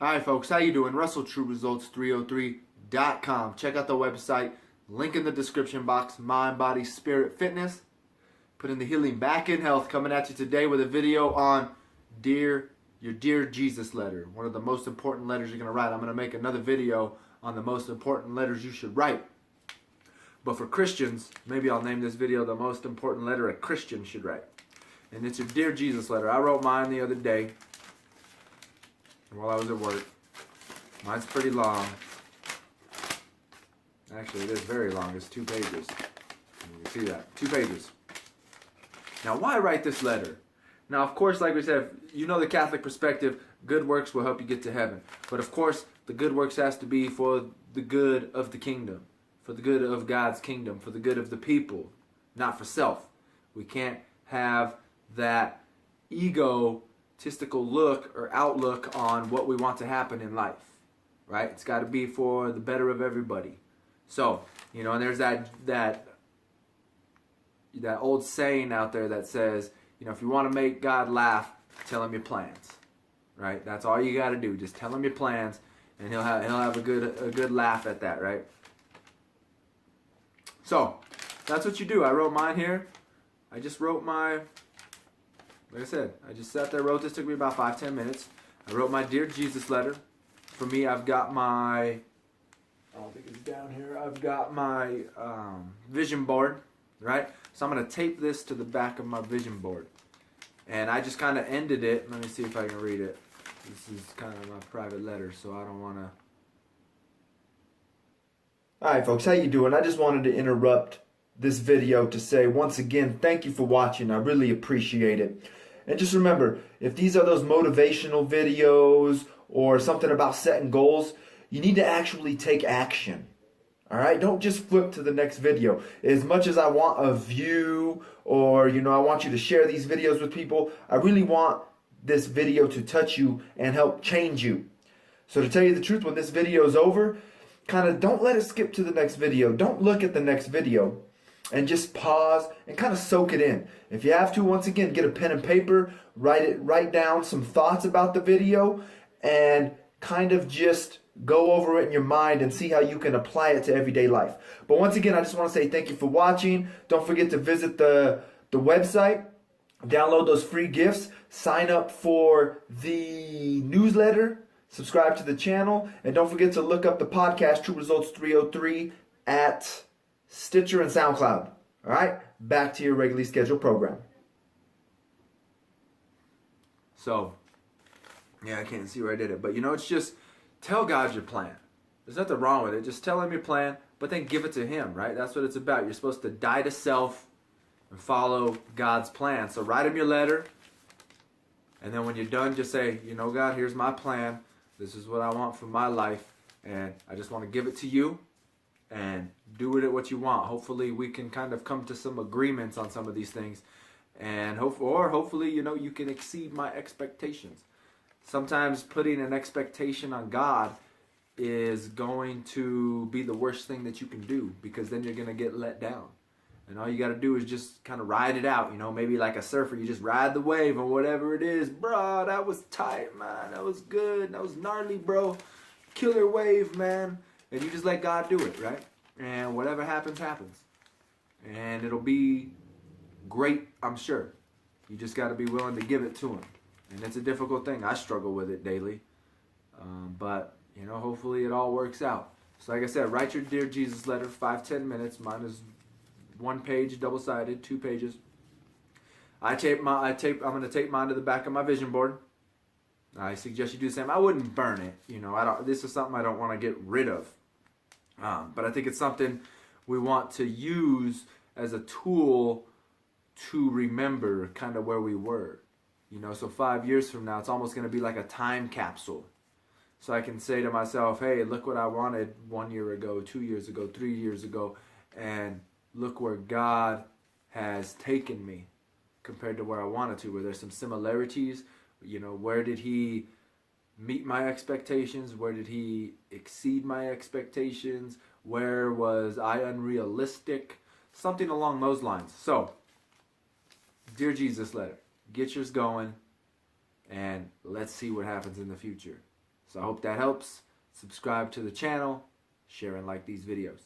Alright folks, how you doing? RussellTrueResults303.com. Check out the website. Link in the description box. Mind, body, spirit, fitness. Putting the healing back in health. Coming at you today with a video on your Dear Jesus letter. One of the most important letters you're going to write. I'm going to make another video on the most important letters you should write. But for Christians, maybe I'll name this video the most important letter a Christian should write. And it's your Dear Jesus letter. I wrote mine the other day while I was at work. Mine's pretty long. Actually, it is very long. It's 2 pages. You can see that. 2 pages. Now, why write this letter? Now, of course, like we said, you know the Catholic perspective, good works will help you get to heaven. But of course, the good works has to be for the good of the kingdom, for the good of God's kingdom, for the good of the people, not for self. We can't have that egotistical look or outlook on what we want to happen in life, right? It's got to be for the better of everybody. So, you know, and there's that old saying out there that says, you know, if you want to make God laugh, tell him your plans, right? That's all you got to do. Just tell him your plans, and he'll have a good laugh at that, right? So that's what you do. I wrote mine here. I just wrote like I said, I just sat there, wrote this. Took me about 5-10 minutes. I wrote my Dear Jesus letter. For me, I've got my, I don't think it's down here. I've got my vision board, right? So I'm going to tape this to the back of my vision board. And I just kind of ended it. Let me see if I can read it. This is kind of my private letter, so I don't want to. Alright folks, how you doing? I just wanted to interrupt this video to say once again, thank you for watching. I really appreciate it. And just remember, if these are those motivational videos or something about setting goals, you need to actually take action. Alright, don't just flip to the next video. As much as I want a view or, you know, I want you to share these videos with people, I really want this video to touch you and help change you. So to tell you the truth, when this video is over, kind of don't let it skip to the next video. Don't look at the next video and just pause and kind of soak it in. If you have to, once again, get a pen and paper, write down some thoughts about the video and kind of just go over it in your mind and see how you can apply it to everyday life. But once again, I just want to say thank you for watching. Don't forget to visit the website, download those free gifts, sign up for the newsletter, subscribe to the channel, and don't forget to look up the podcast True Results 303 at Stitcher and SoundCloud. All right, back to your regularly scheduled program. So, yeah, I can't see where I did it, but you know, it's just tell God your plan. There's nothing wrong with it. Just tell him your plan, but then give it to him, right? That's what it's about. You're supposed to die to self and follow God's plan. So write him your letter, and then when you're done, just say, you know, God, here's my plan. This is what I want for my life, and I just want to give it to you, and do with it what you want. Hopefully, we can kind of come to some agreements on some of these things, and hopefully, you know, you can exceed my expectations. Sometimes putting an expectation on God is going to be the worst thing that you can do, because then you're going to get let down. And all you got to do is just kind of ride it out, you know, maybe like a surfer, you just ride the wave or whatever it is. Bro, that was tight, man. That was good. That was gnarly, bro. Killer wave, man. And you just let God do it, right? And whatever happens, happens. And it'll be great, I'm sure. You just got to be willing to give it to him. And it's a difficult thing. I struggle with it daily. But, you know, hopefully it all works out. So like I said, write your Dear Jesus letter, 5-10 minutes. Mine is 1 page, double-sided, 2 pages. I'm going to tape mine to the back of my vision board. I suggest you do the same. I wouldn't burn it. You know, this is something I don't want to get rid of. But I think it's something we want to use as a tool to remember kind of where we were. You know, so 5 years from now, it's almost going to be like a time capsule. So I can say to myself, hey, look what I wanted 1 year ago, 2 years ago, 3 years ago, and look where God has taken me compared to where I wanted to, where there's some similarities. You know, where did he meet my expectations? Where did he exceed my expectations? Where was I unrealistic? Something along those lines. So, Dear Jesus letter, get yours going, and let's see what happens in the future. So I hope that helps. Subscribe to the channel, share and like these videos.